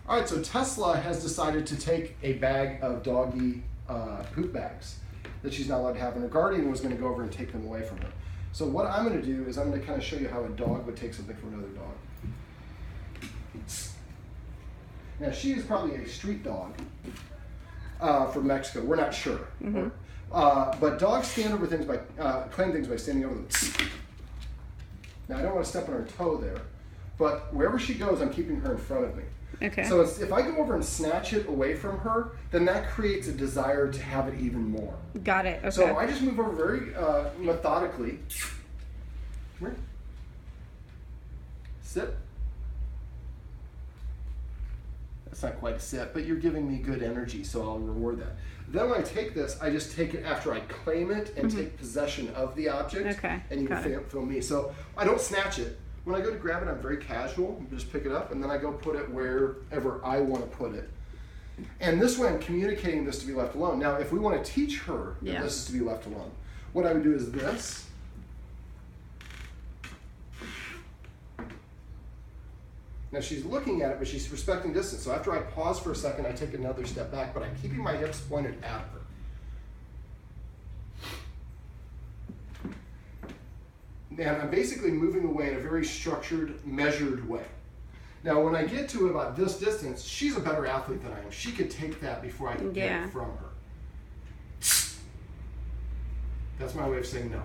All right, so Tesla has decided to take a bag of doggy poop bags that she's not allowed to have, and her guardian was going to go over and take them away from her. So what I'm going to do is I'm going to kind of show you how a dog would take something from another dog. Now, she is probably a street dog from Mexico. We're not sure. Mm-hmm. But dogs stand over things by, claim things by standing over them. Now, I don't want to step on her toe there, but wherever she goes, I'm keeping her in front of me. Okay. So if I go over and snatch it away from her, then that creates a desire to have it even more. Got it. Okay. So I just move over very methodically. Come here. Sit. That's not quite a sit, but you're giving me good energy, so I'll reward that. Then when I take this, I just take it after I claim it and take possession of the object. Okay. And you Got can feel me. So I don't snatch it. When I go to grab it, I'm very casual. Just pick it up, and then I go put it wherever I want to put it. And this way, I'm communicating this to be left alone. Now, if we want to teach her that this is to be left alone, what I would do is this. Now, she's looking at it, but she's respecting distance. So after I pause for a second, I take another step back, but I'm keeping my hips pointed at her. And I'm basically moving away in a very structured, measured way. Now, when I get to about this distance, she's a better athlete than I am. She could take that before I can get it from her. That's my way of saying no.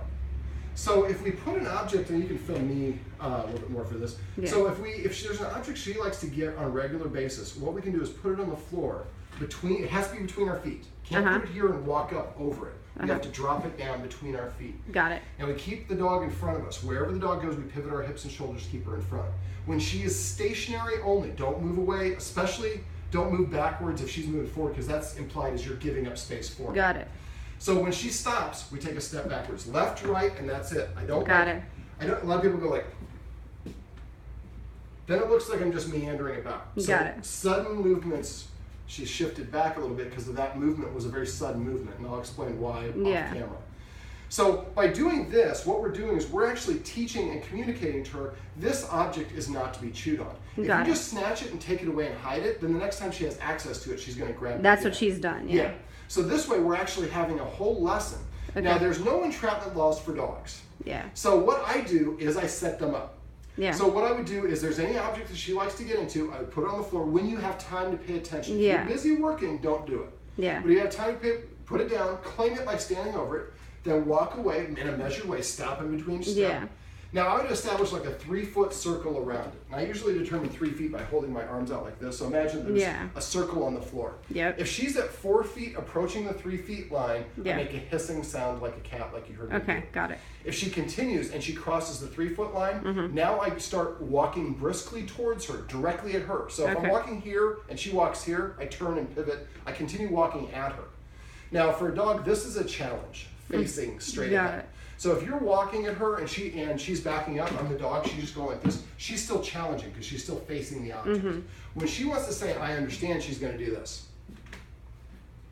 So if we put an object, and you can film me a little bit more for this. Yeah. So if there's an object she likes to get on a regular basis, what we can do is put it on the floor. It has to be between our feet. Can't put it here and walk up over it. We have to drop it down between our feet. Got it. And we keep the dog in front of us. Wherever the dog goes, we pivot our hips and shoulders to keep her in front. When she is stationary only, don't move away, especially don't move backwards if she's moving forward, because that's implied as you're giving up space for her. Got it. So when she stops, we take a step backwards. Left, right, and that's it. A lot of people go like, then it looks like I'm just meandering about. Got it. Sudden movements, she shifted back a little bit because of that movement was a very sudden movement, and I'll explain why off camera. So by doing this, what we're doing is we're actually teaching and communicating to her, this object is not to be chewed on. If you just snatch it and take it away and hide it, then the next time she has access to it, she's going to grab it. That's what she's done, yeah. So this way, we're actually having a whole lesson. Okay. Now, there's no entrapment laws for dogs. Yeah. So what I do is I set them up. Yeah. So what I would do is there's any object that she likes to get into, I would put it on the floor when you have time to pay attention. Yeah. If you're busy working, don't do it. Yeah. But if you have time to put it down, claim it by standing over it, then walk away in a measured way, stop in between each step. Yeah. Now I would establish like a 3-foot circle around it. And I usually determine 3 feet by holding my arms out like this. So imagine there's a circle on the floor. Yep. If she's at 4 feet approaching the 3 feet line, I make a hissing sound like a cat, like you heard me do. Okay, got it. If she continues and she crosses the 3-foot line, now I start walking briskly towards her, directly at her. So if I'm walking here and she walks here, I turn and pivot. I continue walking at her. Now for a dog, this is a challenge, facing straight ahead. So if you're walking at her and she's backing up, I'm the dog, she's just going like this, she's still challenging because she's still facing the object. When she wants to say, I understand, she's going to do this.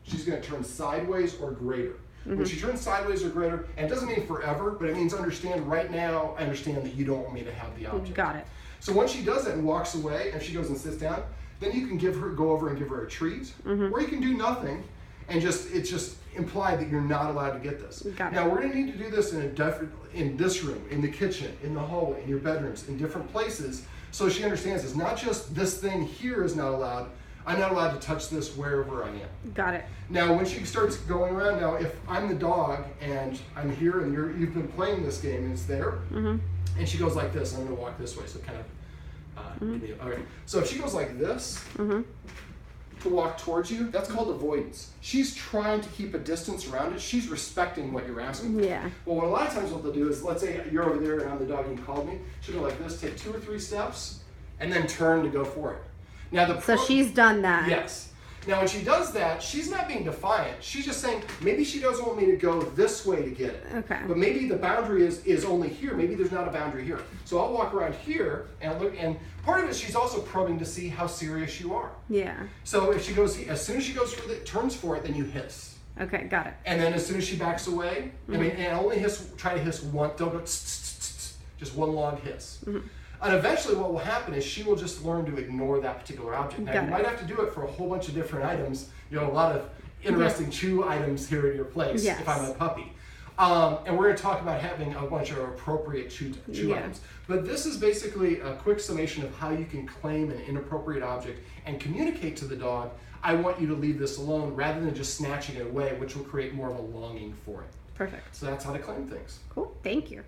She's going to turn sideways or greater. When she turns sideways or greater, and it doesn't mean forever, but it means understand right now, I understand that you don't want me to have the object. Got it. So once she does it and walks away and she goes and sits down, then you can go over and give her a treat, or you can do nothing. And it's just implied that you're not allowed to get this. Now we're going to need to do this in this room, in the kitchen, in the hallway, in your bedrooms, in different places, so she understands it's not just this thing here is not allowed. I'm not allowed to touch this wherever I am. Got it. Now when she starts going around, now if I'm the dog and I'm here and you've been playing this game and it's there, and she goes like this, I'm going to walk this way, so kind of. All right. So if she goes like this. To walk towards you, that's called avoidance. She's trying to keep a distance around it. She's respecting what you're asking for. Yeah. Well, what a lot of times what they'll do is, let's say you're over there and I'm the dog and you called me, she'll go like this, take 2 or 3 steps, and then turn to go for it. Now so she's done that. Yes. Now when she does that, she's not being defiant. She's just saying, maybe she doesn't want me to go this way to get it. Okay. But maybe the boundary is only here. Maybe there's not a boundary here. So I'll walk around here and look, and part of it, she's also probing to see how serious you are. Yeah. So if she goes, as soon as she goes for the turns for it, then you hiss. Okay, got it. And then as soon as she backs away, and only try to hiss one, don't go just one long hiss. And eventually what will happen is she will just learn to ignore that particular object. Now, you might have to do it for a whole bunch of different items, a lot of interesting chew items here at your place if I'm a puppy. And we're going to talk about having a bunch of appropriate chew items. But this is basically a quick summation of how you can claim an inappropriate object and communicate to the dog, I want you to leave this alone, rather than just snatching it away, which will create more of a longing for it. Perfect. So that's how to claim things. Cool. Thank you.